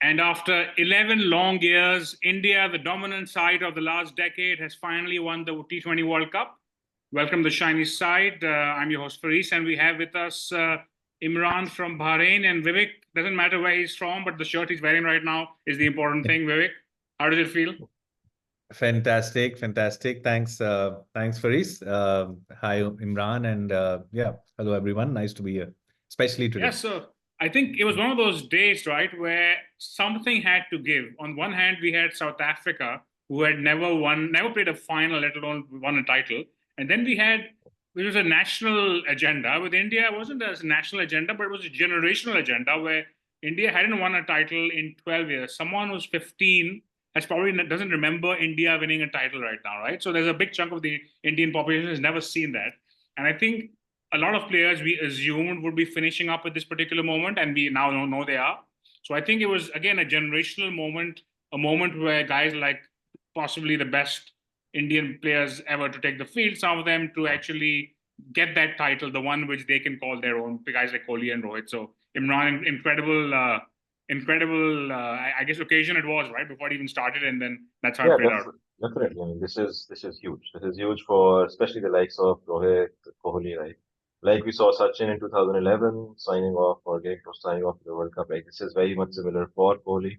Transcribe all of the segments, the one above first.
And after 11 long years, India, the dominant side of the last decade, has finally won the T20 World Cup. Welcome to the shiny side. I'm your host, Faris, and we have with us Imran from Bahrain. And Vivek, doesn't matter where he's from, but the shirt he's wearing right now is the important thing. Vivek, how does it feel? Fantastic. Thanks, Faris. Hi, Imran, and hello everyone. Nice to be here, especially today. Yeah, so I think it was one of those days, right, where something had to give. On one hand, we had South Africa, who had never played a final, let alone won a title. And then it was a national agenda. With India, it wasn't a national agenda, but it was a generational agenda where India hadn't won a title in 12 years. Someone who's 15 doesn't remember India winning a title right now, right? So there's a big chunk of the Indian population has never seen that. And I think a lot of players we assumed would be finishing up at this particular moment, and we now know they are. So I think it was, again, a generational moment, a moment where guys like possibly the best Indian players ever to take the field, some of them to actually get that title, the one which they can call their own, guys like Kohli and Rohit. So Imran, incredible, I guess, occasion it was, right, before it even started, and then that's how it played out. Definitely. I mean, this is huge. This is huge for especially the likes of Rohit, Kohli, right? Like we saw Sachin in 2011 signing off or getting to signing off the World Cup. Like this is very much similar for Kohli.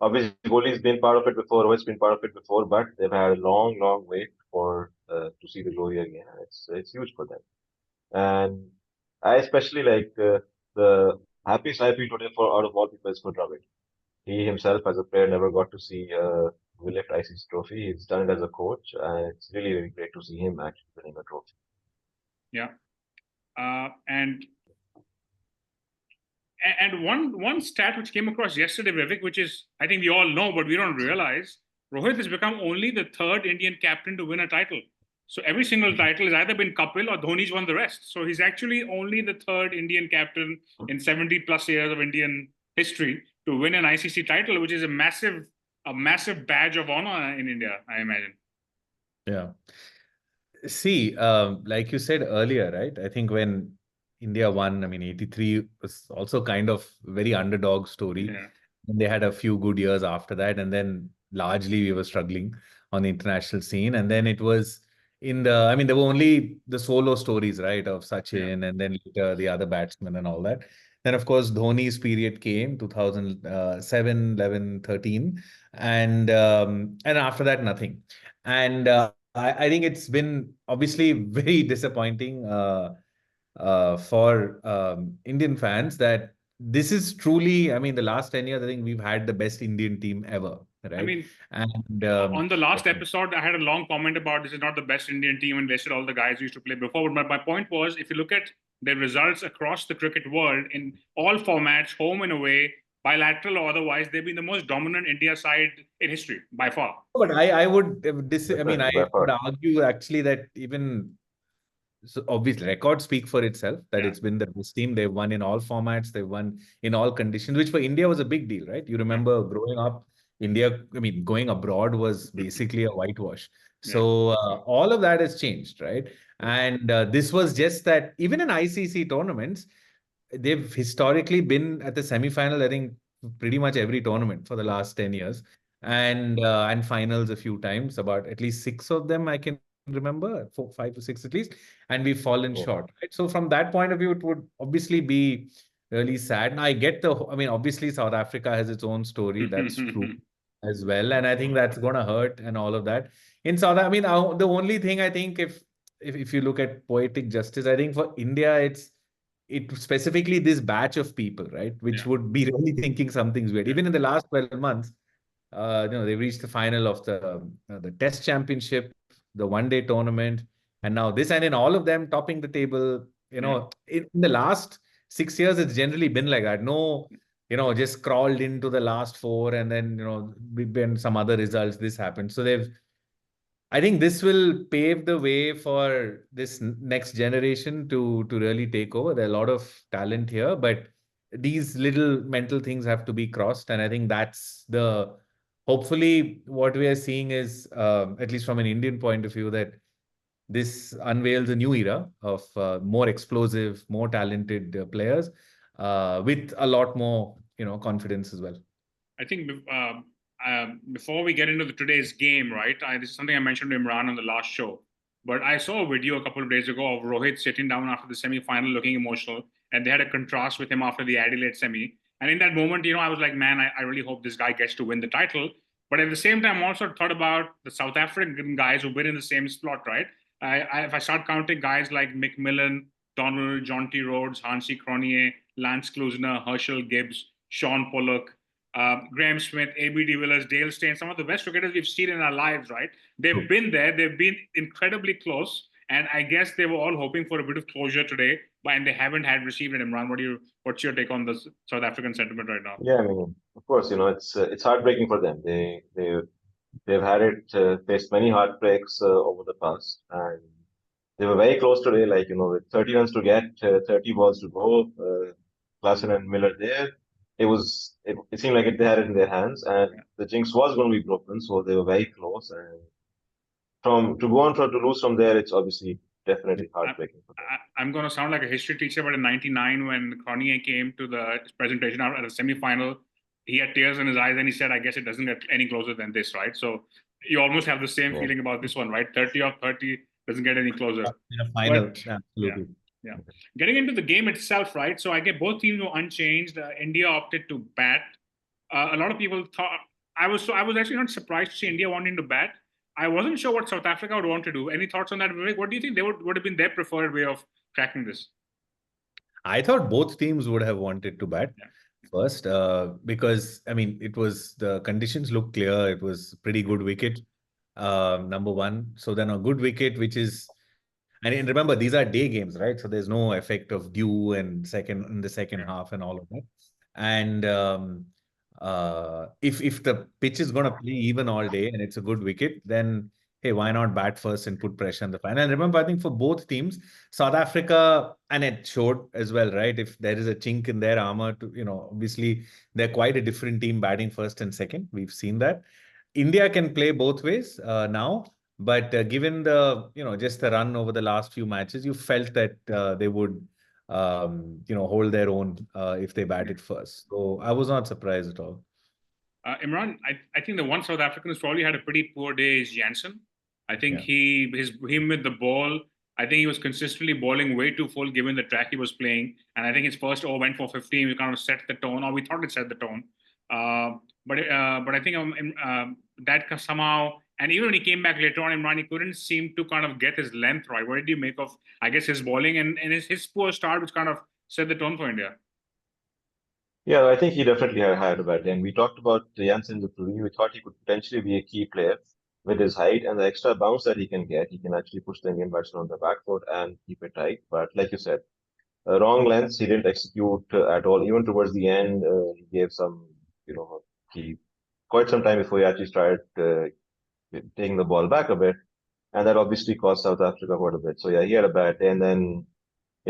Obviously, Kohli's been part of it before. Rohit's been part of it before, but they've had a long wait for to see the glory again. And it's huge for them. And I especially like the happiest I feel today for out of all people is for Dravid. He himself, as a player, never got to see we lift ICC trophy. He's done it as a coach, and it's really great to see him actually winning a trophy. Yeah, and one stat which came across yesterday, Vivek, which is I think we all know, but we don't realize, Rohit has become only the third Indian captain to win a title. So every single title has either been Kapil or Dhoni's won the rest. So he's actually only the third Indian captain in 70 plus years of Indian history to win an ICC title, which is a massive badge of honor in India, I imagine. Yeah. See, like you said earlier, right? I think when India won, I mean, 83 was also kind of very underdog story. Yeah. And they had a few good years after that. And then largely we were struggling on the international scene. And then it was there were only the solo stories, right, of Sachin and then later the other batsmen and all that. Then, of course, Dhoni's period came, 2007, 11, 13. And after that, nothing. And I think it's been obviously very disappointing for Indian fans that this is truly, I mean, the last 10 years, I think we've had the best Indian team ever, right? I mean, and on the last episode, I had a long comment about this is not the best Indian team and listed all the guys who used to play before. But my point was, if you look at the results across the cricket world in all formats, home and away, bilateral or otherwise, they've been the most dominant India side in history by far. But I would argue actually that even so obviously records speak for itself that it's been the best team. They've won in all formats, they've won in all conditions, which for India was a big deal, right? You remember growing up, India, I mean, going abroad was basically a whitewash. So all of that has changed, right? And this was just that even in ICC tournaments, they've historically been at the semi-final, I think, pretty much every tournament for the last 10 years. And finals a few times, about at least 6 of them I can remember, 4, 5 to 6 at least, and we've fallen short, right? So from that point of view, it would obviously be really sad. And I get obviously South Africa has its own story, that's true as well, and I think that's going to hurt and all of that. In the only thing I think, if you look at poetic justice, I think for India, it specifically this batch of people, right, which would be really thinking something's weird. Even in the last 12 months, they reached the final of the Test Championship, the one-day tournament, and now this, and in all of them topping the table. In the last 6 years, it's generally been like that. No, just crawled into the last 4, and then we've been some other results. This happened, so I think this will pave the way for this next generation to really take over. There are a lot of talent here, but these little mental things have to be crossed, and I think that's hopefully what we are seeing is, at least from an Indian point of view, that this unveils a new era of more explosive, more talented players with a lot more, confidence as well. I think before we get into today's game, right? This is something I mentioned to Imran on the last show. But I saw a video a couple of days ago of Rohit sitting down after the semi-final looking emotional. And they had a contrast with him after the Adelaide semi. And in that moment, I was like, man, I really hope this guy gets to win the title. But at the same time, I also thought about the South African guys who've been in the same slot, right? If I start counting guys like McMillan, Donald, John T. Rhodes, Hansi Cronje, Lance Klusener, Herschel Gibbs, Sean Pollock, Graham Smith, A.B. de Villiers, Dale Steyn, some of the best cricketers we've seen in our lives, right? They've been there. They've been incredibly close. And I guess they were all hoping for a bit of closure today, and they haven't received it. Imran, what's your take on the South African sentiment right now? Yeah, I mean, of course, it's heartbreaking for them. They've had faced many heartbreaks over the past, and they were very close today. Like with 30 runs to get, 30 balls to go, Klassen and Miller there. It seemed like they had it in their hands, and the jinx was going to be broken. So they were very close, and to lose from there, it's obviously definitely heartbreaking for them. I'm going to sound like a history teacher, but in '99, when Cronje came to the presentation at the semi-final, he had tears in his eyes, and he said, "I guess it doesn't get any closer than this, right?" So you almost have the same feeling about this one, right? 30 of 30 doesn't get any closer. In a final, absolutely. Yeah. Getting into the game itself, right? So I get both teams were unchanged. India opted to bat. A lot of people thought I was actually not surprised to see India wanting to bat. I wasn't sure what South Africa would want to do. Any thoughts on that, Vivek? What do you think they would have been their preferred way of cracking this? I thought both teams would have wanted to bat first, because I mean the conditions look clear. It was pretty good wicket, number one. So then a good wicket, which is, and remember these are day games, right? So there's no effect of dew and in the second half and all of that. And if the pitch is going to play even all day and it's a good wicket, then hey, why not bat first and put pressure on the final? And remember, I think for both teams, South Africa, and it showed as well, right? If there is a chink in their armor, obviously they're quite a different team batting first and second. We've seen that. India can play both ways now, but given the just the run over the last few matches, you felt that they would hold their own if they batted first. So I was not surprised at all. Imran, I think the one South African who's probably had a pretty poor day is Jansen. I think him with the ball, I think he was consistently bowling way too full given the track he was playing. And I think his first over went for 15. We kind of set the tone, or we thought it set the tone. But I think that somehow, and even when he came back later on, Imran, he couldn't seem to kind of get his length right. What did you make of, I guess, his bowling and his poor start, which kind of set the tone for India? Yeah, I think he definitely had a bad day. And we talked about Jansen in the preview. We thought he could potentially be a key player with his height and the extra bounce that he can get. He can actually push the Indian batsman on the back foot and keep it tight. But like you said, wrong lengths, he didn't execute at all. Even towards the end, he gave some, quite some time before he actually started taking the ball back a bit. And that obviously cost South Africa quite a bit. So yeah, he had a bad day. And then,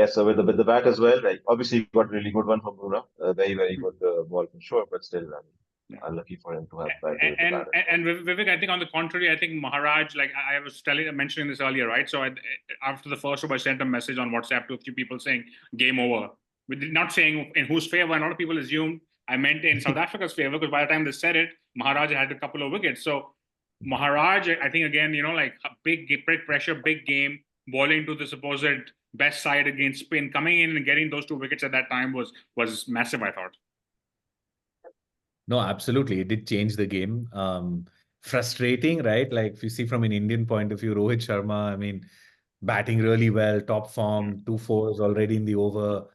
so with the bat as well, like obviously he got a really good one from Bruno. Very, very good ball for sure, but still, unlucky for him to have bad. And Vivek, I think on the contrary, I think Maharaj, like I was mentioning this earlier, right? So after the first over, I sent a message on WhatsApp to a few people saying game over. Not saying in whose favor. A lot of people assumed I meant in South Africa's favor, because by the time they said it, Maharaj had a couple of wickets. So Maharaj, I think again, like a big pressure, big game, bowling to the supposed best side against spin, coming in and getting those 2 wickets at that time was massive, I thought. No, absolutely. It did change the game. Frustrating, right? Like if you see from an Indian point of view, Rohit Sharma, I mean, batting really well, top form, 2 fours already in the over.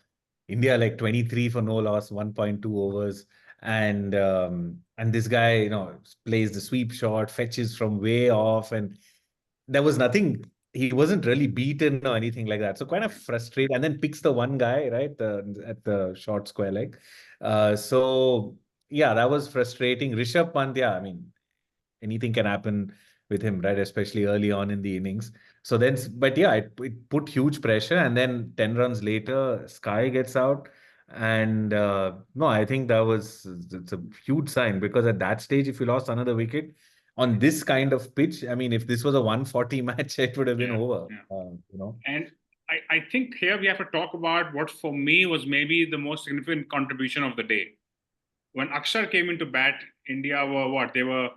India like 23 for no loss, 1.2 overs. And this guy, plays the sweep shot, fetches from way off, and there was nothing. He wasn't really beaten or anything like that. So kind of frustrated, and then picks the one guy, right, at the short square leg. So yeah, that was frustrating. Rishabh Pant, I mean, anything can happen with him, right? Especially early on in the innings. So then, but yeah, it put huge pressure. And then 10 runs later, Sky gets out. And no, I think it's a huge sign, because at that stage, if you lost another wicket on this kind of pitch, I mean, if this was a 140 match, it would have been over. And I think here we have to talk about what for me was maybe the most significant contribution of the day. when Axar came into bat, India were what? They were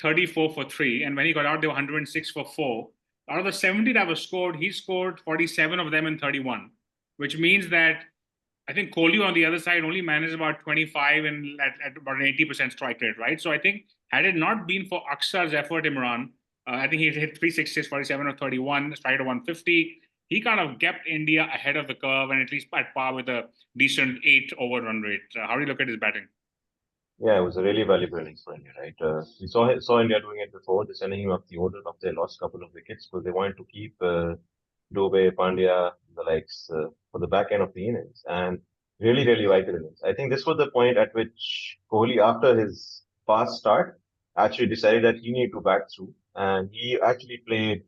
34 for 3. And when he got out, they were 106 for 4. Out of the 70 that was scored, he scored 47 of them in 31, which means that I think Kohli on the other side only managed about 25 and at about an 80% strike rate, right? So I think had it not been for Aksar's effort, Imran, I think he hit 366, 47 or 31, strike at 150. He kind of kept India ahead of the curve and at least at par with a decent 8 over run rate. How do you look at his batting? Yeah, it was a really valuable innings for India, right? We saw India doing it before, just sending him up the order after they lost a couple of wickets because they wanted to keep Dubey, Pandya, the likes for the back end of the innings, and really, really vital innings. I think this was the point at which Kohli, after his fast start, actually decided that he needed to back through, and he actually played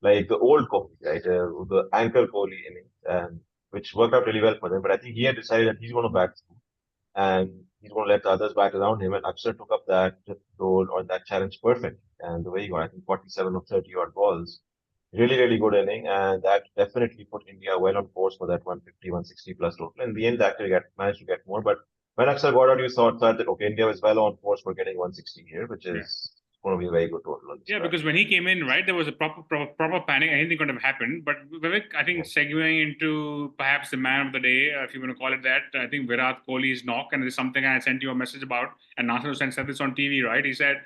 like the old Kohli, right? The ankle Kohli innings, and which worked out really well for them. But I think he had decided that he's going to back through and he's going to let the others back around him. And Axar took up that role or that challenge perfect. And the way he got, I think, 47 or 30 odd balls, really, really good inning. And that definitely put India well on course for that 150, 160 plus total. In the end, they actually managed to get more. But when Axar got out, you thought that, okay, India was well on course for getting 160 here, which is going to be a very good total. Yeah, because when he came in, right, there was a proper panic. Anything could have happened. But Vivek, I think segueing into perhaps the man of the day, if you want to call it that, I think Virat Kohli's knock, and this is something I sent you a message about, and Nasser Hussain said this on TV, right? He said,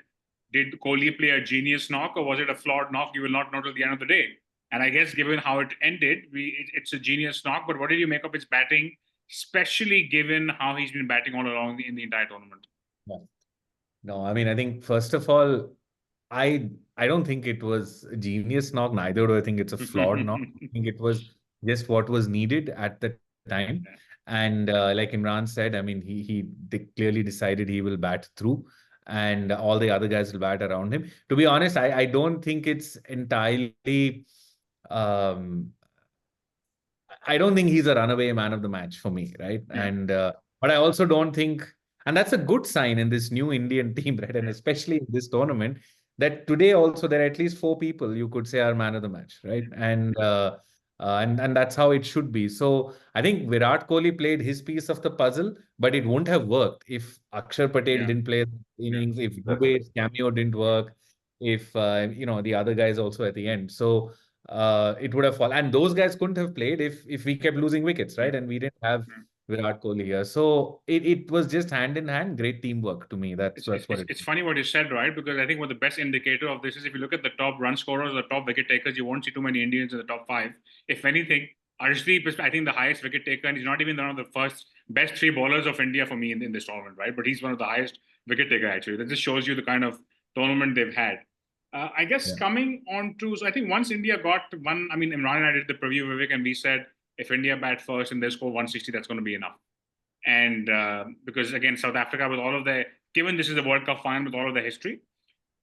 did Kohli play a genius knock or was it a flawed knock? You will not know till the end of the day. And I guess given how it ended, it's a genius knock. But what did you make of his batting, especially given how he's been batting all along in the entire tournament? No, I mean, I think first of all, I don't think it was a genius knock. Neither do I think it's a flawed knock. I think it was just what was needed at the time. And like Imran said, I mean, he clearly decided he will bat through, and all the other guys will bat around him. To be honest, I don't think it's entirely. I don't think he's a runaway man of the match for me, right? Yeah. And but I also don't think, and that's a good sign in this new Indian team, right? And especially in this tournament, that today also there are at least 4 people you could say are man of the match, right? And that's how it should be. So I think Virat Kohli played his piece of the puzzle, but it won't have worked if Axar Patel didn't play the innings, if Dubey's cameo didn't work, if the other guys also at the end. So it would have fallen. And those guys couldn't have played if we kept losing wickets, right? And we didn't have Virat Kohli here. So it was just hand in hand, great teamwork to me. That's what it's funny what you said, right? Because I think what the best indicator of this is if you look at the top run scorers, the top wicket takers, you won't see too many Indians in the top 5. If anything, Arshdeep is, I think, the highest wicket taker, and he's not even one of the best 3 bowlers of India for me in this tournament, right? But he's one of the highest wicket taker, actually. That just shows you the kind of tournament they've had. I guess coming on to, so I think once India got one, I mean, Imran and I did the preview, Vivek, and we said if India bat first and they score 160, that's going to be enough. And because again, South Africa with all of given this is the World Cup final with all of the history,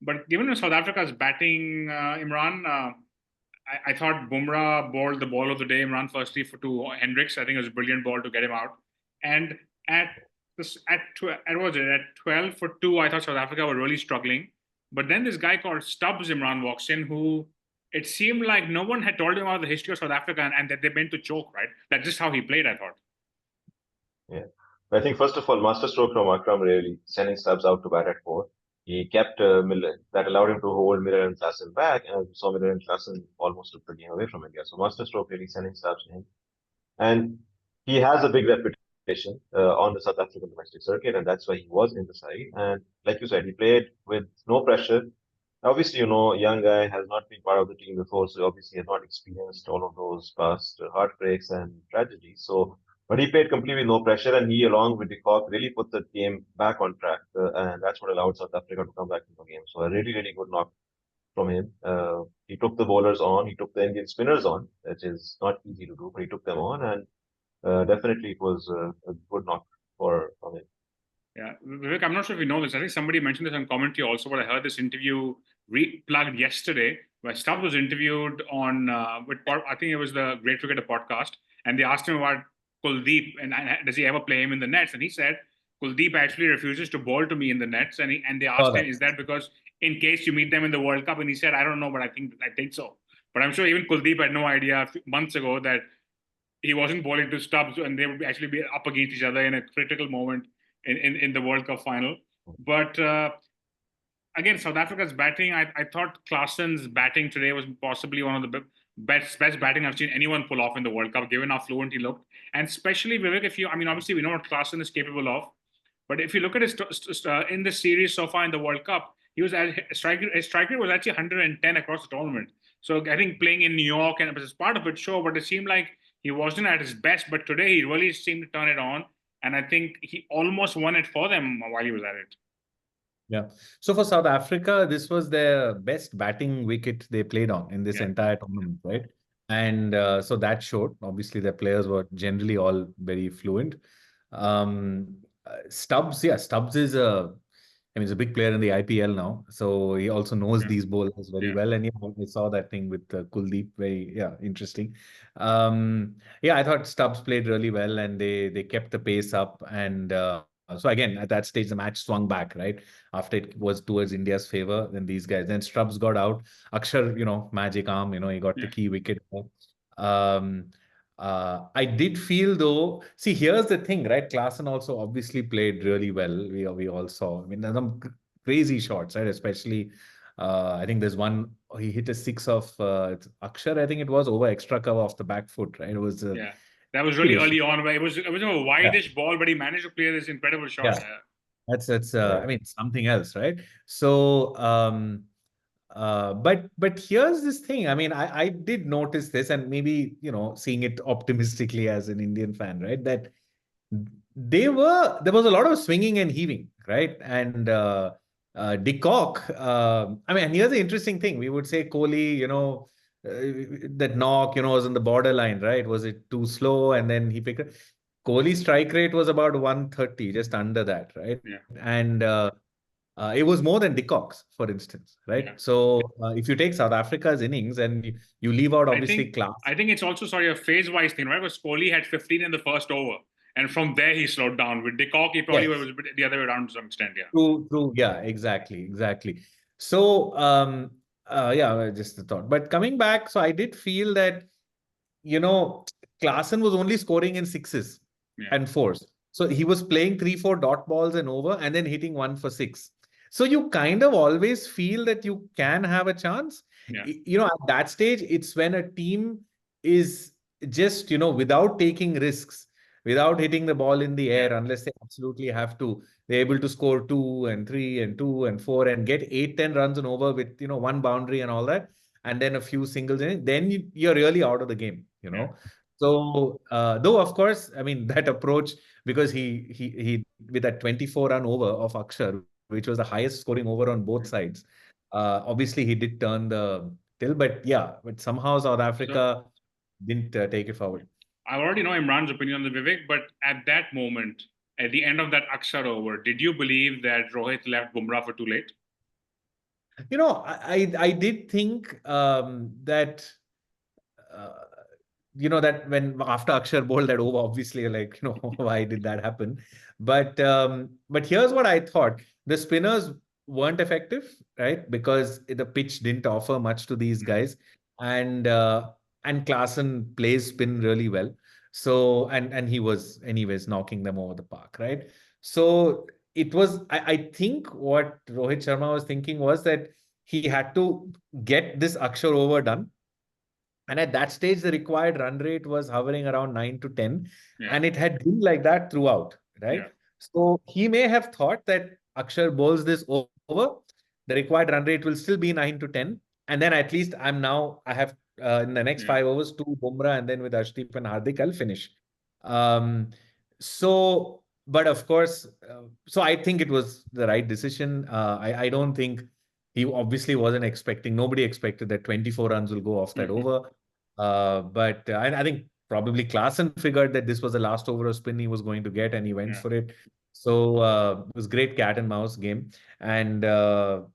but given South Africa's batting, Imran, I thought Bumrah bowled the ball of the day, Imran, firstly to Hendricks. I think it was a brilliant ball to get him out. And at 12 for 2, I thought South Africa were really struggling. But then this guy called Stubbs, Imran, walks in, who it seemed like no one had told him about the history of South Africa and that they meant to choke, right? That's just how he played, I thought. Yeah. I think, first of all, masterstroke from Akram really, sending Stubbs out to bat at 4. He kept Miller, that allowed him to hold Miller and Klassen back, and we saw Miller and Klassen almost took the game away from India. So masterstroke really sending Stubbs in. And he has a big reputation on the South African domestic circuit, and that's why he was in the side. And like you said, he played with no pressure. Obviously, young guy has not been part of the team before, so obviously has not experienced all of those past heartbreaks and tragedies. But he played completely no pressure, and he, along with de Kock, really put the game back on track, and that's what allowed South Africa to come back into the game. So a really, really good knock from him. He took the bowlers on, he took the Indian spinners on, which is not easy to do, but he took them on, and definitely it was a good knock from him. Yeah, Vivek, I'm not sure if you know this. I think somebody mentioned this on commentary also, but I heard this interview plugged yesterday where Stubbs was interviewed on, I think it was the Great Cricketer podcast, and they asked him about Kuldeep and does he ever play him in the nets? And he said, Kuldeep actually refuses to bowl to me in the nets. And they asked him, is that because in case you meet them in the World Cup? And he said, I don't know, but I think so. But I'm sure even Kuldeep had no idea a few months ago that he wasn't bowling to Stubbs and they would actually be up against each other in a critical moment in the World Cup final. But again, South Africa's batting, I thought Klaasen's batting today was possibly one of the best batting I've seen anyone pull off in the World Cup, given how fluent he looked. And especially, Vivek, I mean, obviously we know what Klaasen is capable of, but if you look at his in the series so far in the World Cup, his strike rate was actually 110 across the tournament. So I think playing in New York and it was part of it, sure, but it seemed like he wasn't at his best. But today he really seemed to turn it on, and I think he almost won it for them while he was at it. Yeah. So for South Africa, this was their best batting wicket they played on in this entire tournament, right? And so that showed. Obviously, their players were generally all very fluent. Stubbs is he's a big player in the IPL now, so he also knows these bowlers very well. And we saw that thing with Kuldeep, very interesting. I thought Stubbs played really well, and they kept the pace up. And so again, at that stage, the match swung back, right? After it was towards India's favor, then Stubbs got out. Axar, magic arm, he got the key wicket. I did feel though, see, here's the thing, right? Klaasen also obviously played really well. We all saw. I mean, some crazy shots, right? Especially, I think there's one, he hit a six of Axar, I think it was over extra cover off the back foot, right? It was that was really early on, where it was a wideish ball, but he managed to play this incredible shot. That's I mean, something else, right? So but here's this thing. I mean, I did notice this, and maybe seeing it optimistically as an Indian fan, right? That there was a lot of swinging and heaving, right? And de Kock, I mean, and here's the interesting thing. We would say Kohli, that knock, was on the borderline, right? Was it too slow? And then he picked it. Kohli's strike rate was about 130, just under that, right? And it was more than de Kock's, for instance, right? So if you take South Africa's innings and you leave out obviously class. I think it's also, a phase-wise thing, right? Because Kohli had 15 in the first over. And from there, he slowed down. With de Kock, he probably was the other way around to some extent, True. Yeah, exactly. So, just the thought. But coming back, so I did feel that, Klaasen was only scoring in sixes and fours. So he was playing 3-4 dot balls and over, and then hitting 1 for 6. So you kind of always feel that you can have a chance. At that stage, it's when a team is just, without taking risks, without hitting the ball in the air, unless they absolutely have to, they're able to score 2 and 3 and 2 and 4 and get 8-10 runs and over with, one boundary and all that, and then a few singles in it, then you're really out of the game, So, though, of course, I mean, that approach, because he with that 24-run over of Axar, which was the highest scoring over on both sides, obviously he did turn the till, but somehow South Africa didn't take it forward. I already know Imran's opinion on the Vivek, but at that moment, at the end of that Axar over, did you believe that Rohit left Bumrah for too late? I did think that that when after Axar bowled that over, obviously, why did that happen? But here's what I thought: the spinners weren't effective, right? Because the pitch didn't offer much to these guys, and Klaasen plays spin really well. So and he was anyways knocking them over the park, right? So it was, I think what Rohit Sharma was thinking was that he had to get this Axar over done. And at that stage, the required run rate was hovering around 9 to 10. And it had been like that throughout, right? So he may have thought that Axar bowls this over, the required run rate will still be 9 to 10. And then at least I have in the next 5 overs, 2 Bumrah, and then with Arshdeep and Hardik, I'll finish. But of course, so I think it was the right decision. I don't think he obviously wasn't expecting, nobody expected that 24 runs will go off that over. But I think probably Klaasen figured that this was the last over of spin he was going to get, and he went for it. So it was great cat and mouse game. And so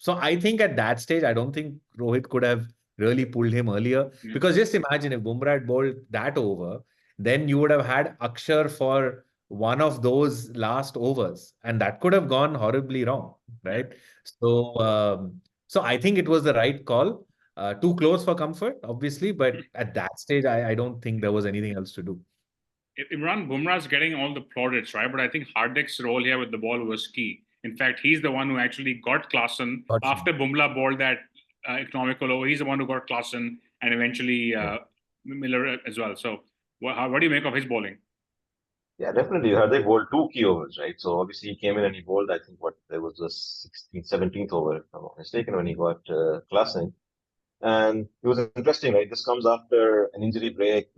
I think at that stage, I don't think Rohit could have really pulled him earlier. Because just imagine if Bumrah had bowled that over, then you would have had Axar for one of those last overs, and that could have gone horribly wrong, right? So I think it was the right call. Too close for comfort, obviously, but at that stage, I don't think there was anything else to do. Imran Bumrah's getting all the plaudits, right? But I think Hardik's role here with the ball was key. In fact, he's the one who actually got Klaasen after Bumrah bowled that economical over. He's the one who got Klaasen and eventually Miller as well. So, what do you make of his bowling? Yeah, definitely. Hardik bowled 2 key overs, right? So obviously he came in and he bowled, I think, there was the 16th, 17th over, if I'm not mistaken, when he got Klaasen. And it was interesting, right? This comes after an injury break.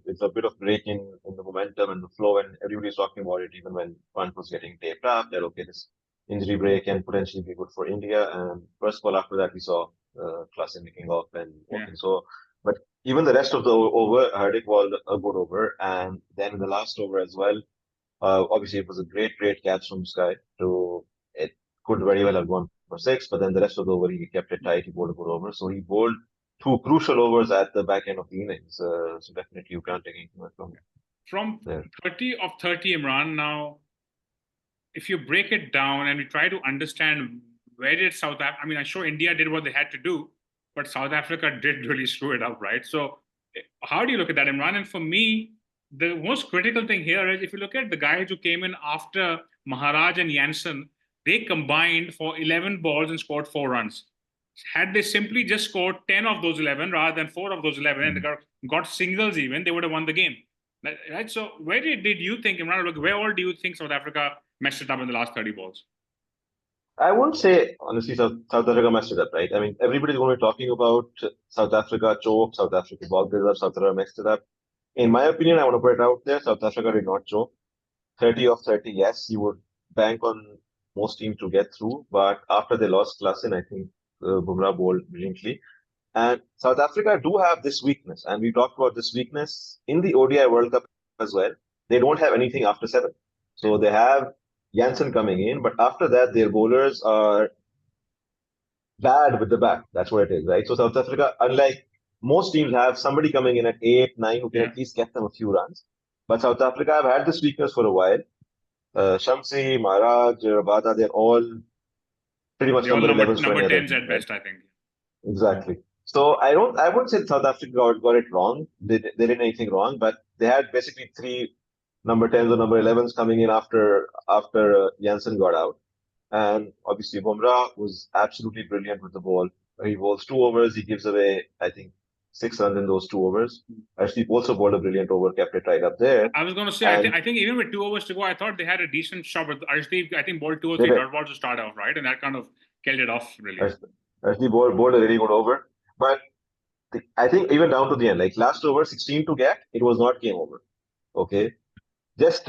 It's a bit of break in the momentum and the flow, and everybody's talking about it, even when Pant was getting taped up, that, okay, this injury break can potentially be good for India. And first of all, after that, we saw Klaasen making off and walking. So, but even the rest of the over, Hardik bowled a good over. And then in the last over as well, obviously it was a great catch from Sky. It could very well have gone for 6, but then the rest of the over he kept it tight. He bowled a good over, so he bowled 2 crucial overs at the back end of the innings. So definitely you can't take anything from him. From 30 of 30, Imran, now, if you break it down and we try to understand where did South Africa, I mean, I'm sure India did what they had to do, but South Africa did really screw it up, right? So how do you look at that, Imran? And for me, the most critical thing here is if you look at the guys who came in after Maharaj and Jansen, they combined for 11 balls and scored 4 runs. Had they simply just scored 10 of those 11 rather than 4 of those 11 and they got singles even, they would have won the game. Right? So where did you think, Imran, where all do you think South Africa messed it up in the last 30 balls? I won't say, honestly, South Africa messed it up, right? I mean, everybody's going to be talking about South Africa choke, South Africa ball builder, South Africa messed it up. In my opinion, I want to put it out there, South Africa did not choke. 30 of 30, yes, you would bank on most teams to get through, but after they lost Klaasen, I think Bumrah bowled brilliantly. And South Africa do have this weakness, and we talked about this weakness in the ODI World Cup as well. They don't have anything after 7. So they have Jansen coming in, but after that, their bowlers are bad with the bat. That's what it is, right? So South Africa, unlike most teams, have somebody coming in at 8, 9 who can at least get them a few runs. But South Africa have had this weakness for a while. Shamsi, Maharaj, Rabada, they're all pretty much number 11s. Number 10s at best, I think. Exactly. So I wouldn't say South Africa got it wrong. They didn't anything wrong, but they had basically 3 number 10s or number 11s coming in after Jansen got out. And obviously Bumrah was absolutely brilliant with the ball. He bowls 2 overs. He gives away, I think, 6 runs in those 2 overs. Arshdeep also bowled a brilliant over, kept it right up there. I was going to say, I think even with 2 overs to go, I thought they had a decent shot. But Arshdeep, I think, bowled 2 or 3 dot balls to start off, right? And that kind of killed it off, really. Arshdeep bowled a really good over. But I think even down to the end, like last over, 16 to get, it was not game over. Okay? Just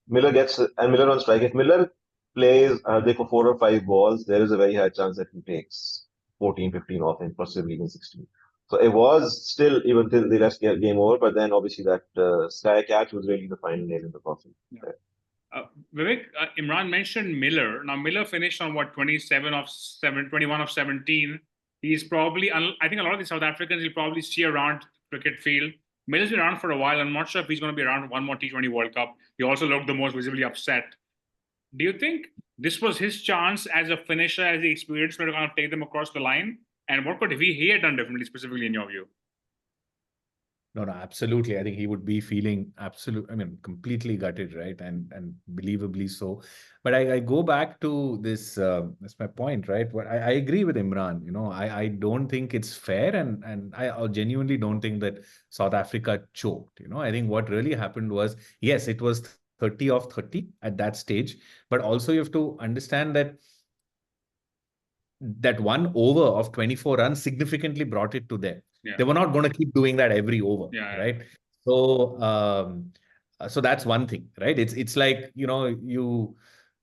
Miller gets, and Miller on strike. If Miller plays Hardik for 4 or 5 balls, there is a very high chance that he takes 14, 15 off and possibly even 16. So it was still even till the last game over, but then obviously that Sky catch was really the final nail in the coffin. Yeah. Vivek, Imran mentioned Miller. Now Miller finished on 21 of 17. He's probably, I think a lot of the South Africans will probably see around cricket field. Miller's been around for a while. I'm not sure if he's going to be around one more T20 World Cup. He also looked the most visibly upset. Do you think this was his chance as a finisher, as the experience to kind of take them across the line? And what could he have done differently, specifically in your view? No, absolutely. I think he would be feeling completely gutted, right? And believably so. But I go back to this, that's my point, right? But I agree with Imran. I don't think it's fair. And I genuinely don't think that South Africa choked. I think what really happened was, yes, it was 30 of 30 at that stage. But also you have to understand that 1 over of 24 runs significantly brought it to them. Yeah. They were not going to keep doing that every over, right? So, so that's one thing, right? It's like, you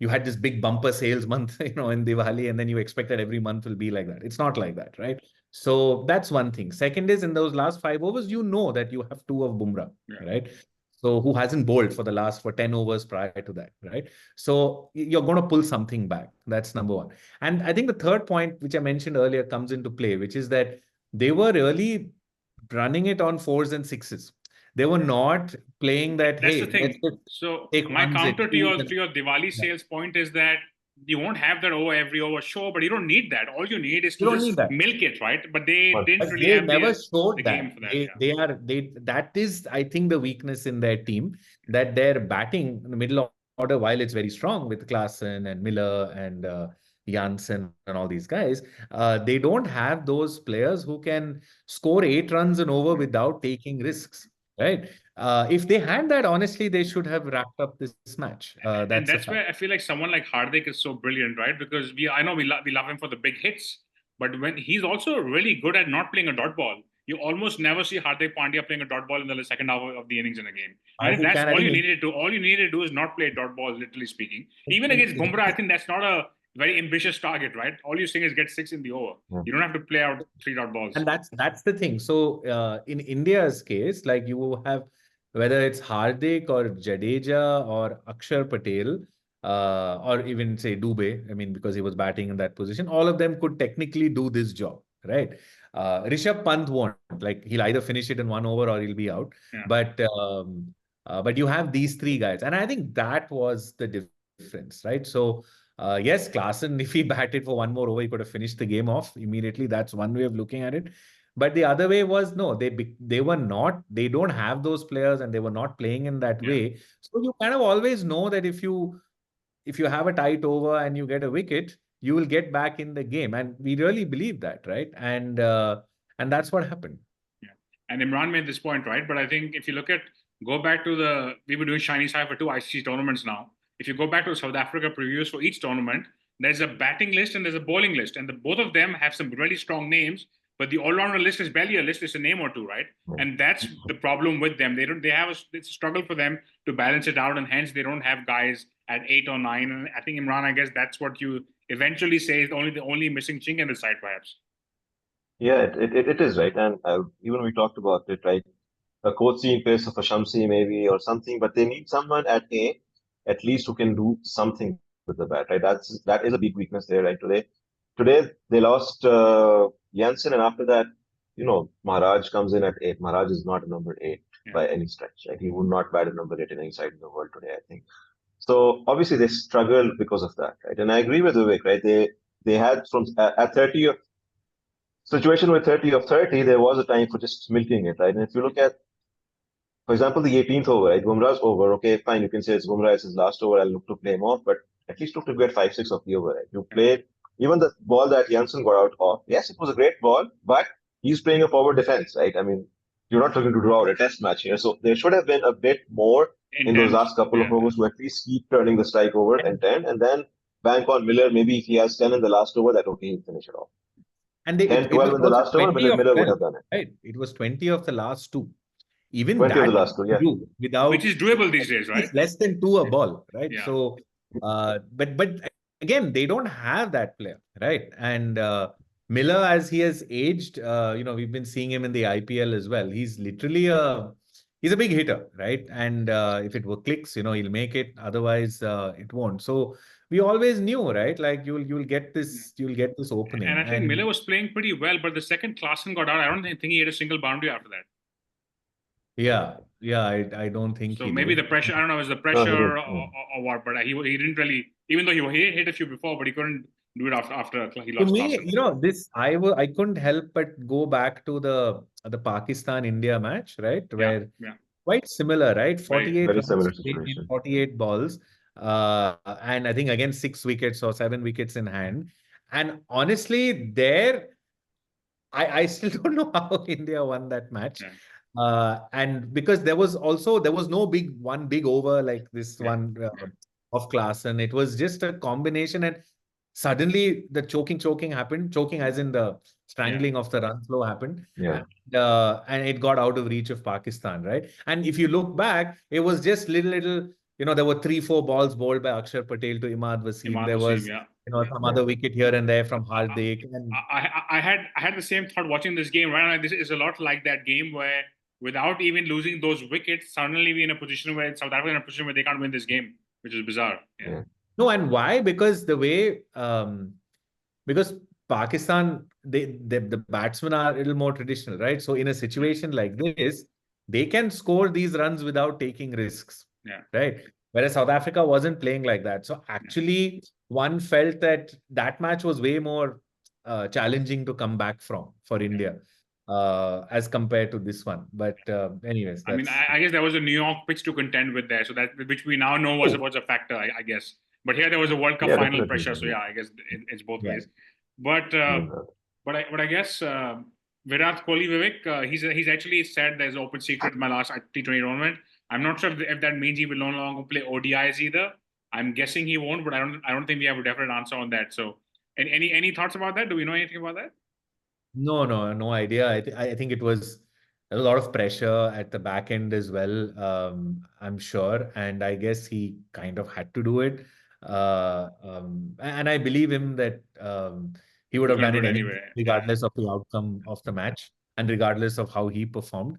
had this big bumper sales month, in Diwali, and then you expect that every month will be like that. It's not like that, right? So that's one thing. Second is, in those last 5 overs, that you have 2 of Bumrah, right? So who hasn't bowled for 10 overs prior to that, right? So you're going to pull something back. That's number 1. And I think the third point, which I mentioned earlier, comes into play, which is that they were really running it on 4s and 6s. They were not playing that. That's the thing. So my counter to your Diwali sales point is that you won't have that over every over, sure, but you don't need that. All you need is You to don't just need that. milk it, right? But they But didn't But really they have never the showed game that. for that. That is, I think, the weakness in their team, that their batting in the middle order, while it's very strong with Klaassen and Miller and Janssen and all these guys, they don't have those players who can score 8 runs and over without taking risks, right? If they had that, honestly, they should have wrapped up this match. And That's a that's fact. where I feel like someone like Hardik is so brilliant, right? Because I know we love him for the big hits, but when he's also really good at not playing a dot ball. You almost never see Hardik Pandya playing a dot ball in the second half of the innings in a game. I think He that's can, I all you think, needed to do. All you needed to do is not play dot balls, literally speaking. Even against Bumrah, I think that's not a very ambitious target, right? All you're saying is get 6 in the over. You don't have to play out 3 dot balls. and that's the thing. So in India's case, like you have, whether it's Hardik or Jadeja or Akshar Patel, or even say Dubey, I mean, because he was batting in that position, all of them could technically do this job, right? Rishabh Pant won't. Like he'll either finish it in 1 over or he'll be out. Yeah. But you have these three guys, and I think that was the difference, right? So yes, Klaassen, if he batted for 1 more over, he could have finished the game off immediately. That's one way of looking at it. But the other way was no, they were not, they don't have those players and they were not playing in that way. So you kind of always know that if you have a tight over and you get a wicket, you will get back in the game. And we really believe that, right? And that's what happened. Yeah. And Imran made this point, right? But I think if you go back to we were doing Shiny Side for 2 ICC tournaments now. If you go back to South Africa previews for each tournament, there's a batting list and there's a bowling list. And both of them have some really strong names, but the all-rounder list is barely a list, it's a name or two, right? And that's the problem with them. It's a struggle for them to balance it out, and hence they don't have guys at 8 or 9. And I think, Imran, I guess that's what you eventually say is the only missing chink in the side, perhaps. Yeah, it is, right. And even we talked about it, right? A Coatsy in place of a Shamsi maybe or something, but they need someone at least who can do something with the bat, right? That is a big weakness there, right? Today they lost Janssen, and after that, Maharaj comes in at 8. Maharaj is not a number 8 by any stretch. Like he would not bat a number 8 in any side in the world today, I think. So obviously they struggled because of that, right? And I agree with Vivek, right? They had from at 30 of situation with 30 of 30, there was a time for just milking it, right? And if you look at, for example, the 18th over, right? Bumrah's over. Okay, fine. You can say it's Bumrah, it's his last over. I'll look to play him off, but at least look to get 5-6 of the over, right? You played even the ball that Janssen got out of. Yes, it was a great ball, but he's playing a forward defense, right? I mean, you're not looking to draw out a test match here. So there should have been a bit more in those last couple of overs to at least keep turning the strike over and 10, and then bank on Miller. Maybe if he has 10 in the last over, that okay, he'll finish it off. And it 12 in the last over, Miller would have done it. Right? It was 20 of the last 2. Even 20 that of the last 2, yeah. Without, which is doable these days, right? It's less than 2 a ball, right? Yeah. So, but again, they don't have that player, right? And Miller, as he has aged, we've been seeing him in the IPL as well. He's literally he's a big hitter, right? And if it clicks, he'll make it. Otherwise, it won't. So we always knew, right? Like you'll get this opening. And I think Miller was playing pretty well, but the second Klaassen got out, I don't think he had a single boundary after that. Yeah, I don't think so. Maybe the pressure. I don't know. Is the pressure or what? But he didn't really. Even though he hit a few before, but he couldn't do it after he lost. To me, this I couldn't help but go back to the Pakistan India match, right? Where quite similar, right? 48 very similar situation. 48 balls, and I think again 6 wickets or 7 wickets in hand. And honestly, I still don't know how India won that match. Yeah. And because there was no big over like this one of Klaassen. It was just a combination, and suddenly the choking happened. Choking as in the strangling of the run flow happened. Yeah. And it got out of reach of Pakistan, right? And if you look back, it was just little, there were 3-4 balls bowled by Axar Patel to Imad Wasim. There was some other wicket here and there from Hardik. And I had the same thought watching this game, right? This is a lot like that game where, without even losing those wickets, suddenly we're in a position where South Africa in a position where they can't win this game, which is bizarre. Yeah. No, and why? Because the way, because Pakistan, the batsmen are a little more traditional, right? So in a situation like this, they can score these runs without taking risks. Yeah. Right. Whereas South Africa wasn't playing like that. So actually, one felt that that match was way more challenging to come back from for India as compared to this one. But anyways, I mean, that's I guess there was a New York pitch to contend with there, so that which we now know was a factor, I guess. But here there was a World Cup Yeah, final definitely. pressure, so yeah, I guess it's both yeah. ways. But I guess Virat Kohli, Vivek, he's actually said there's an open secret in my last T20 tournament. I'm not sure if that means he will no longer play ODIs either. I'm guessing he won't, but I don't think we have a definite answer on that. So, any thoughts about that? Do we know anything about that? No idea. I think it was a lot of pressure at the back end as well. I'm sure, and I guess he kind of had to do it. And I believe him that he would He's have going done to it do it anyway, anyway. regardless of the outcome of the match and regardless of how he performed.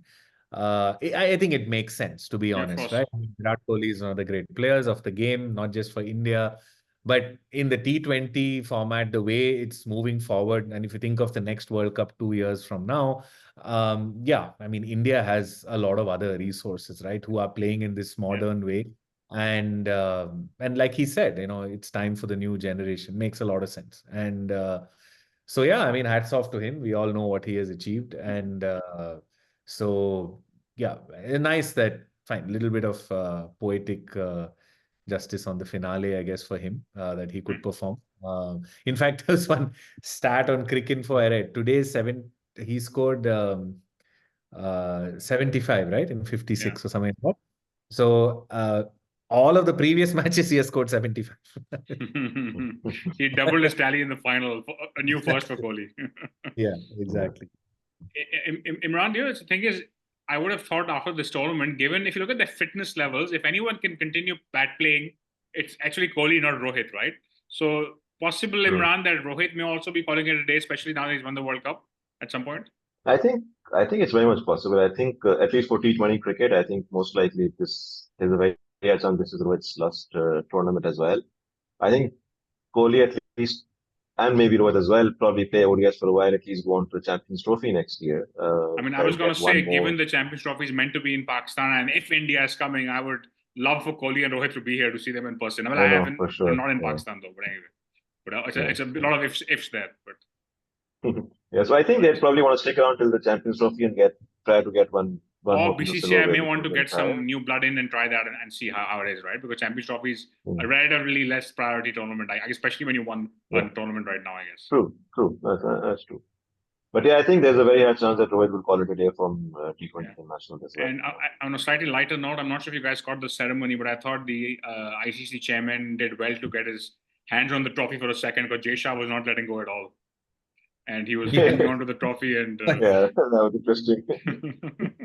I think it makes sense, to be Yeah, of honest, course. right? I mean, Virat Kohli is one of the great players of the game, not just for India. But in the T20 format, the way it's moving forward, and if you think of the next World Cup 2 years from now, yeah, I mean, India has a lot of other resources, right, who are playing in this modern way. And like he said, it's time for the new generation. Makes a lot of sense. And so, yeah, I mean, hats off to him. We all know what he has achieved. And so, yeah, nice that, fine, little bit of poetic justice on the finale, I guess, for him that he could perform. In fact, there's one stat on Cricinfo I read. Today's he scored 75, right, in 56 or something like that. So all of the previous matches, he has scored 75. He doubled his tally in the final. A new first for Kohli. Yeah, exactly. Imran, the thing is, I would have thought after this tournament, given if you look at the fitness levels, if anyone can continue bat playing, it's actually Kohli, not Rohit, right? So possible, Imran, that Rohit may also be calling it a day, especially now that he's won the World Cup at some point. I think it's very much possible. I think at least for T20 cricket, I think most likely there's a very high chance this is Rohit's last tournament as well. I think Kohli at least, and maybe Rohit as well, probably play ODIs for a while, at least go on to the Champions Trophy next year. I mean, I Try was to going get to one say, more. given the Champions Trophy is meant to be in Pakistan, and if India is coming, I would love for Kohli and Rohit to be here to see them in person. I mean, I haven't, for sure. I'm not in Pakistan though, but anyway. But it's a lot of ifs there. But yeah, so I think they'd probably want to stick around till the Champions Trophy and try to get one or more piece of BCCI silverware may want to before they get retire. some new blood in and try that and see how it is, right? Because Champions Trophy is a relatively less priority tournament, especially when you won one tournament right now, I guess. True. That's true. But yeah, I think there's a very high chance that Rohit will call it a day from T20 International as well. And on a slightly lighter note, I'm not sure if you guys caught the ceremony, but I thought the ICC chairman did well to get his hands on the trophy for a second, because Shah was not letting go at all. And he was hanging on to the trophy. And yeah, that was interesting.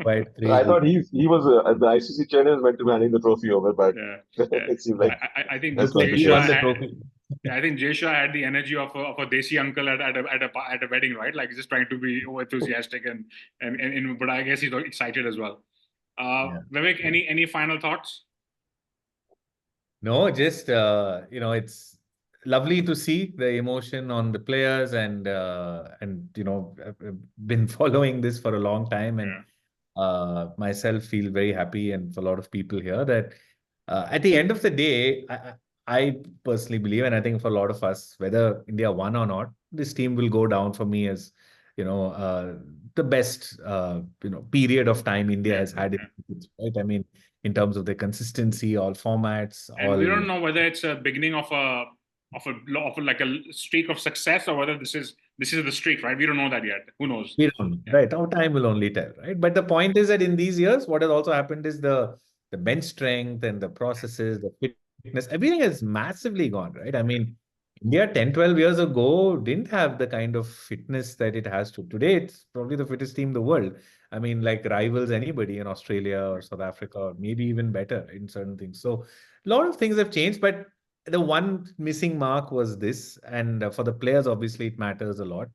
Quite I thought he was the ICC chairman was meant to be handing the trophy over, but it seemed like I think he won the trophy. I think Shah had the energy of a desi uncle at a wedding, right? Like just trying to be enthusiastic and but I guess he's excited as well. Vivek, any final thoughts? No, just it's lovely to see the emotion on the players, and I've been following this for a long time, and myself feel very happy, and for a lot of people here, that at the end of the day, I personally believe, and I think for a lot of us, whether India won or not, this team will go down for me as the best period of time India has had in cricket, right? I mean, in terms of the consistency, all formats, and we don't know whether it's a beginning of a like a streak of success, or whether this is the streak, right? We don't know that yet. Who knows? We don't know, right? Our time will only tell, right? But the point is that in these years, what has also happened is the bench strength and the processes, the fitness, everything has massively gone, right? I mean, India 10, 12 years ago didn't have the kind of fitness that it has today. It's probably the fittest team in the world. I mean, like rivals anybody in Australia or South Africa, or maybe even better in certain things. So a lot of things have changed, but the one missing mark was this. And for the players, obviously, it matters a lot.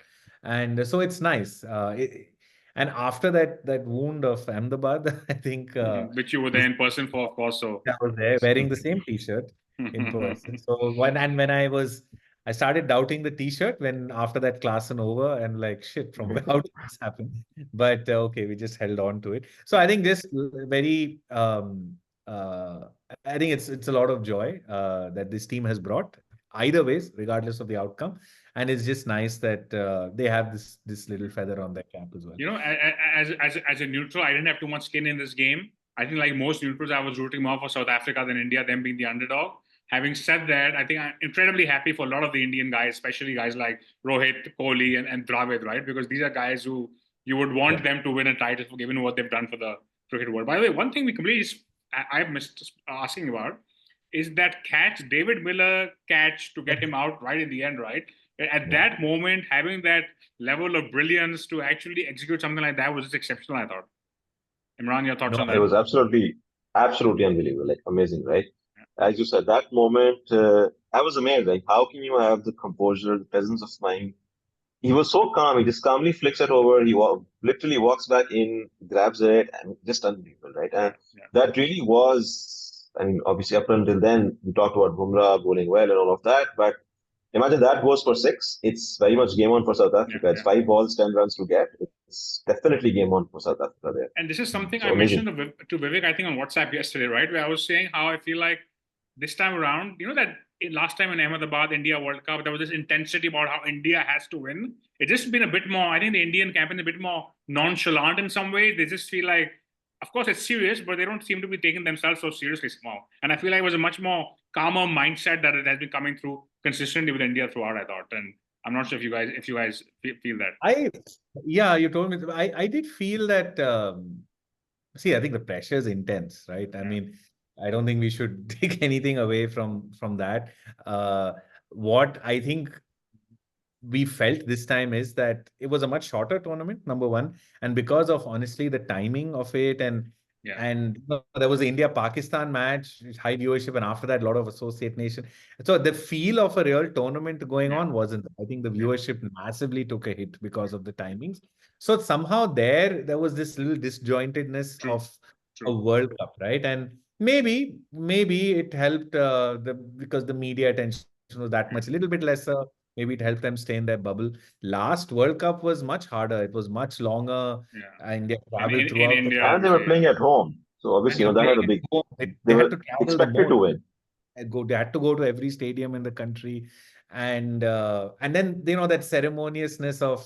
And so it's nice. And after that wound of Ahmedabad, I think which you were there in person for, of course. So I was there wearing the same T-shirt in person. So when I started doubting the T-shirt when after that class and over, and like, shit, from how did this happen? But okay, we just held on to it. So I think this very I think it's a lot of joy that this team has brought either ways, regardless of the outcome. And it's just nice that they have this little feather on their cap as well. You know, as a neutral, I didn't have too much skin in this game. I think like most neutrals, I was rooting more for South Africa than India, them being the underdog. Having said that, I think I'm incredibly happy for a lot of the Indian guys, especially guys like Rohit, Kohli, and Dravid, right? Because these are guys who you would want them to win a title, given what they've done for the cricket world. By the way, one thing we completely I missed asking about is that catch, David Miller catch to get him out right in the end, right? At that moment, having that level of brilliance to actually execute something like that was just exceptional, I thought. Imran, your thoughts on that? It was absolutely unbelievable, like amazing, right? As you said, that moment, I was amazed. Like, how can you have the composure, the presence of mind? He was so calm. He just calmly flicks it over. He literally walks back in, grabs it, and just unbelievable, right? And that really was. I mean, obviously, up until then, we talked about Bumrah bowling well and all of that, but imagine that goes for 6. It's very much game on for South Africa. It's 5 balls, 10 runs to get. It's definitely game on for South Africa there. And this is something I mentioned to Vivek, I think, on WhatsApp yesterday, right? Where I was saying how I feel like this time around, you know, that last time in Ahmedabad, India World Cup, there was this intensity about how India has to win. It's just been a bit more, I think the Indian campaign is a bit more nonchalant in some ways. They just feel like, of course, it's serious, but they don't seem to be taking themselves so seriously somehow. And I feel like it was a much more calmer mindset that it has been coming through consistently with India throughout, I thought. And I'm not sure if you guys feel that. You told me. I did feel that. See, I think the pressure is intense, right? I mean, I don't think we should take anything away from that. What I think we felt this time is that it was a much shorter tournament, number one, and because of honestly the timing of it and there was the India-Pakistan match, high viewership, and after that, a lot of associate nation. So the feel of a real tournament going on wasn't. I think the viewership massively took a hit because of the timings. So somehow there was this little disjointedness of a World Cup, right? And maybe it helped because the media attention was that much, a little bit lesser. Maybe it helped them stay in their bubble. Last World Cup was much harder. It was much longer. India traveled throughout India, and they were playing at home. So obviously, that had a big. They had to travel expected to win. They had to go to every stadium in the country, and then that ceremoniousness of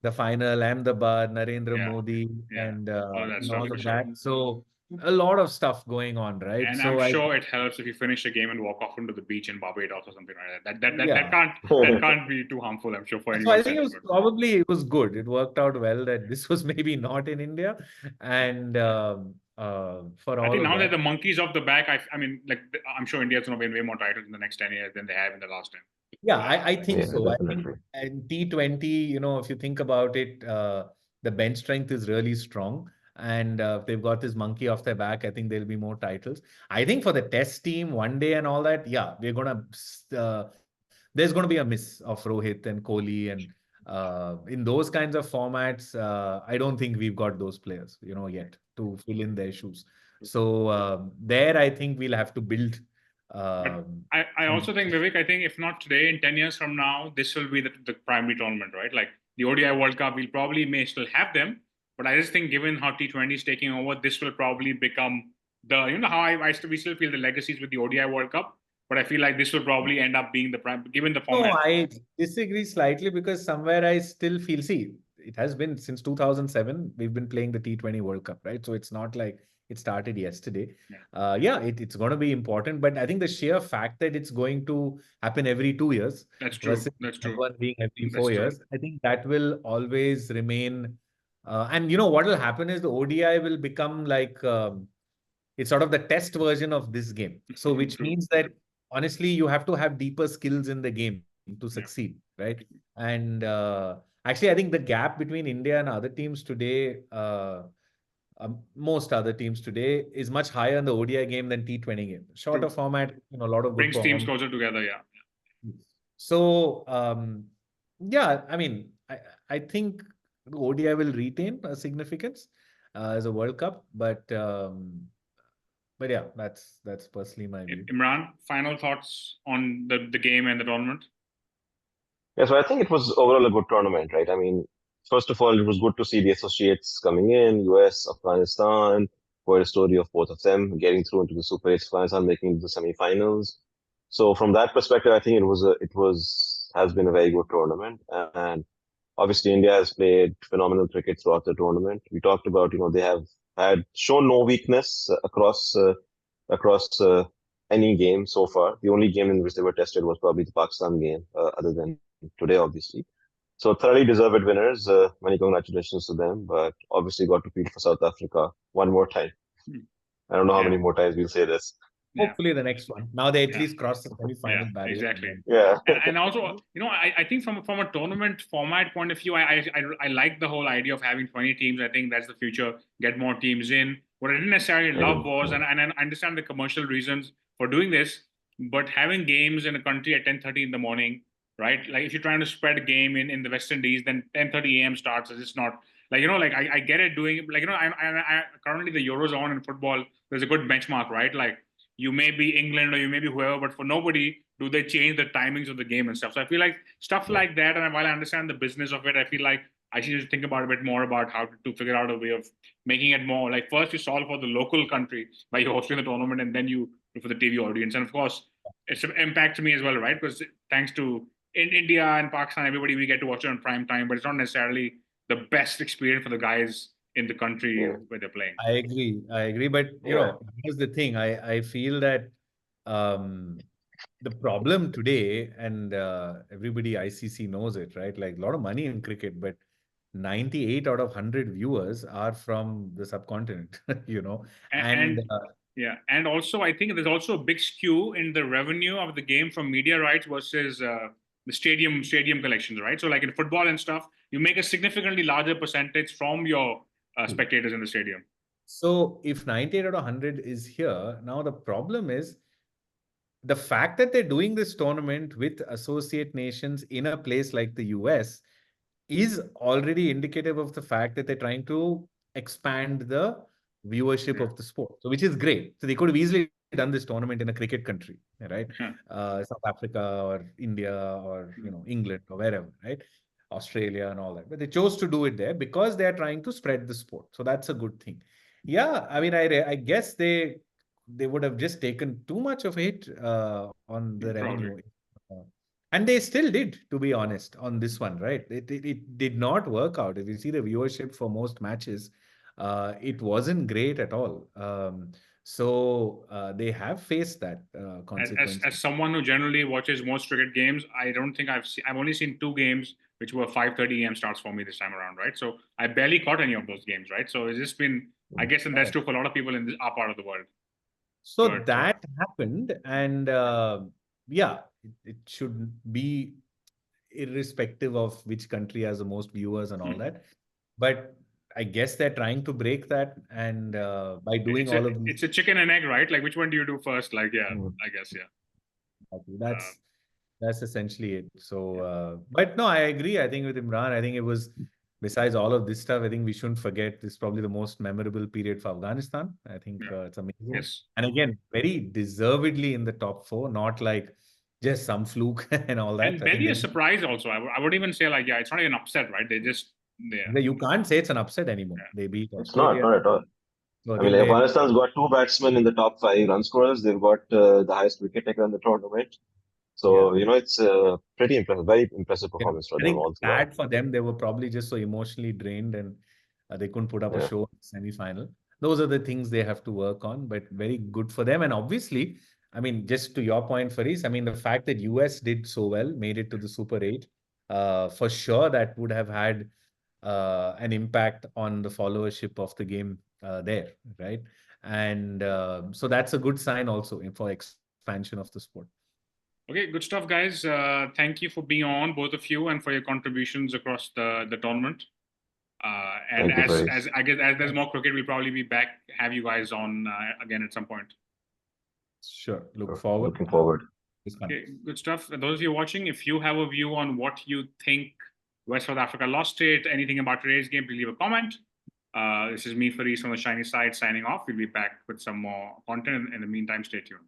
the final, Ahmedabad, Narendra Modi, and all of that. So a lot of stuff going on, right? And so I'm sure it helps if you finish a game and walk off into the beach in Barbados or something like that. That can't be too harmful, I'm sure, for anyone. So I think it was good. It worked out well that this was maybe not in India, and for all. I think now that the monkey's off the back, I mean, like I'm sure India's going to win way more titles in the next 10 years than they have in the last 10. Yeah, I think so. Definitely. I think in T20, if you think about it, the bench strength is really strong. And they've got this monkey off their back. I think there'll be more titles. I think for the test team, one day and all that, we're going to, there's going to be a miss of Rohit and Kohli. And in those kinds of formats, I don't think we've got those players, yet to fill in their shoes. So there, I think we'll have to build. I also think, Vivek, I think if not today, in 10 years from now, this will be the primary tournament, right? Like the ODI World Cup, may still have them. But I just think given how T20 is taking over, this will probably become how we still feel the legacies with the ODI World Cup. But I feel like this will probably end up being the prime, given the format. No, I disagree slightly because somewhere I still feel, it has been since 2007, we've been playing the T20 World Cup, right? So it's not like it started yesterday. It's going to be important. But I think the sheer fact that it's going to happen every 2 years. That's true. That's true. One being every 4 years. I think that will always remain. And what will happen is the ODI will become like it's sort of the test version of this game. So which means that honestly, you have to have deeper skills in the game to succeed, right? And actually, I think the gap between India and other teams today, most other teams today, is much higher in the ODI game than T20 game. Shorter format, a lot of brings teams closer together. So I mean, I think the ODI will retain a significance as a World Cup, but yeah, that's personally my view. Imran, final thoughts on the game and the tournament? Yeah, so I think it was overall a good tournament, right? I mean, first of all, it was good to see the associates coming in, US, Afghanistan, quite a story of both of them getting through into the Super 8 finals and making it to the semi-finals. So from that perspective, I think has been a very good tournament. And obviously, India has played phenomenal cricket throughout the tournament. We talked about, they have had shown no weakness across any game so far. The only game in which they were tested was probably the Pakistan game, other than today, obviously. So thoroughly deserved winners. Many congratulations to them, but obviously got to feel for South Africa one more time. I don't know how many more times we'll say this. Hopefully the next one. Now they at least crossed the semi-final barrier. Exactly. Yeah. And also, I think from a tournament format point of view, I like the whole idea of having 20 teams. I think that's the future. Get more teams in. What I didn't necessarily love was, and I understand the commercial reasons for doing this, but having games in a country at 10:30 in the morning, right? Like if you're trying to spread a game in the West Indies, then 10:30 a.m. starts. It's not like, like I get it doing, like, I currently the Eurozone in football, there's a good benchmark, right? Like, you may be England or you may be whoever, but for nobody do they change the timings of the game and stuff. So I feel like stuff like that, and while I understand the business of it, I feel like I should just think about a bit more about how to figure out a way of making it more like, first you solve for the local country by you hosting the tournament, and then you do for the TV audience. And of course, it's an impact to me as well, right? Because thanks to in India and Pakistan, everybody, we get to watch it on prime time, but it's not necessarily the best experience for the guys in the country where they're playing. I agree. But here's the thing. I feel that the problem today, and everybody ICC knows it, right? Like a lot of money in cricket, but 98 out of 100 viewers are from the subcontinent, And also I think there's also a big skew in the revenue of the game from media rights versus the stadium collections, right? So like in football and stuff, you make a significantly larger percentage from your spectators in the stadium. So if 98 out of 100 is here, now the problem is the fact that they're doing this tournament with associate nations in a place like the US is already indicative of the fact that they're trying to expand the viewership of the sport. So which is great. So they could have easily done this tournament in a cricket country, right? South Africa or India or England or wherever, right? Australia and all that. But they chose to do it there because they are trying to spread the sport. So that's a good thing. Yeah, I mean, I guess they would have just taken too much of it on the revenue. And they still did, to be honest, on this one, right? It did not work out. If you see the viewership for most matches, it wasn't great at all. So they have faced that consequence. As someone who generally watches most cricket games, I don't think I've only seen 2 games which were 5:30 a.m. starts for me this time around, right? So I barely caught any of those games, right? So it's just been, I guess, and that's true for a lot of people in our part of the world. So that happened, and it should be irrespective of which country has the most viewers and all that. But I guess they're trying to break that, and by doing all of these, it's a chicken and egg, right? Like, which one do you do first? Like, I guess, that's essentially it. So, but no, I agree. I think with Imran, I think it was, besides all of this stuff, I think we shouldn't forget this is probably the most memorable period for Afghanistan. I think it's amazing. Yes. And again, very deservedly in the top 4, not like just some fluke and all that. And barely a surprise also. I would even say like, it's not even an upset, right? They just, you can't say it's an upset anymore. They beat Australia. It's not at all. So I mean, Afghanistan's got 2 batsmen in the top 5 run scorers. They've got the highest wicket taker in the tournament. So, it's a pretty impressive, very impressive performance for them also. Bad for them. They were probably just so emotionally drained and they couldn't put up a show in the semi-final. Those are the things they have to work on, but very good for them. And obviously, I mean, just to your point, Faris, I mean, the fact that US did so well, made it to the Super 8, for sure that would have had an impact on the followership of the game there, right? And so that's a good sign also for expansion of the sport. Okay, good stuff, guys. Thank you for being on, both of you, and for your contributions across the tournament. And as I guess as there's more cricket, we'll probably be back, have you guys on again at some point. Sure. Looking forward. Okay, good stuff. Those of you watching, if you have a view on what you think West South Africa lost it, anything about today's game, please leave a comment. This is me, Faris, from the Shiny Side, signing off. We'll be back with some more content. In the meantime, stay tuned.